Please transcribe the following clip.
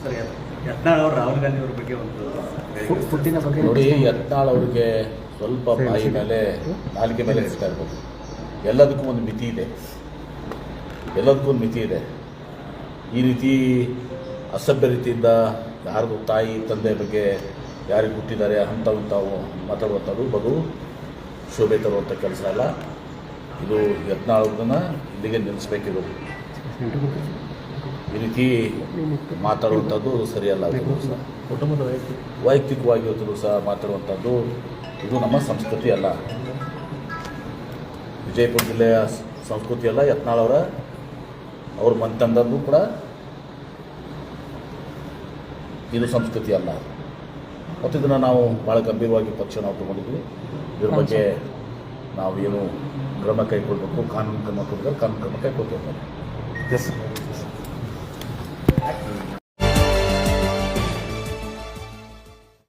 Sir Yatnal ಅವರು ರಾಹುಲ್ ಗಾಂಧಿ ಅವ್ರ ಬಗ್ಗೆ ಒಂದು ಫುಡ್ಡಿನ ಬಗ್ಗೆ ನೋಡಿ, ಯತ್ನಾಳ್ ಅವರಿಗೆ ಸ್ವಲ್ಪ ಬಾಯಿ ಮೇಲೆ ನಾಲಿಗೆ ಮೇಲೆ ಇರ್ತಾ ಇರ್ಬೋದು. ಎಲ್ಲದಕ್ಕೂ ಒಂದು ಮಿತಿ ಇದೆ, ಎಲ್ಲದಕ್ಕೂ ಒಂದು ಮಿತಿ ಇದೆ. ಈ ರೀತಿ ಅಸಭ್ಯ ರೀತಿಯಿಂದ ಯಾರಿಗೂ ತಾಯಿ ತಂದೆ ಬಗ್ಗೆ ಯಾರಿಗೆ ಹುಟ್ಟಿದ್ದಾರೆ ಅಂಥವು ಮಾತಾಡುವಂಥದ್ದು ಬದು ಶೋಭೆ ತರುವಂಥ ಕೆಲಸ ಅಲ್ಲ. ಇದು ಯತ್ನಾಳ್ ಅವ್ರನ್ನ ಇಲ್ಲಿಗೆ ನಿಲ್ಲಿಸಬೇಕಿದು. ಈ ರೀತಿ ಮಾತಾಡುವಂಥದ್ದು ಸರಿಯಲ್ಲ. ಕುಟುಂಬದ ವೈಯಕ್ತಿಕವಾಗಿ ಇವತ್ತು ಸಹ ಮಾತಾಡುವಂಥದ್ದು ಇದು ನಮ್ಮ ಸಂಸ್ಕೃತಿ ಅಲ್ಲ, ವಿಜಯಪುರ ಜಿಲ್ಲೆಯ ಸಂಸ್ಕೃತಿ ಅಲ್ಲ. ಯತ್ನಾಳ್ ಅವ್ರ ಮನೆತನದಲ್ಲೂ ಕೂಡ ಇದು ಸಂಸ್ಕೃತಿ ಅಲ್ಲ. ಮತ್ತು ಇದನ್ನು ನಾವು ಭಾಳ ಗಂಭೀರವಾಗಿ ಪಕ್ಷ ನಾವು ತಗೊಂಡಿದ್ವಿ. ಇದ್ರ ಬಗ್ಗೆ ನಾವು ಏನು ಕ್ರಮ ಕೈಗೊಳ್ಳಬೇಕು, ಕಾನೂನು ಕ್ರಮ ಕೊಟ್ಟಿದ್ದಾರೆ, ಕಾನೂನು ಕ್ರಮ ಕೈಗೊಳ್ಬೇಕು. ಎಸ್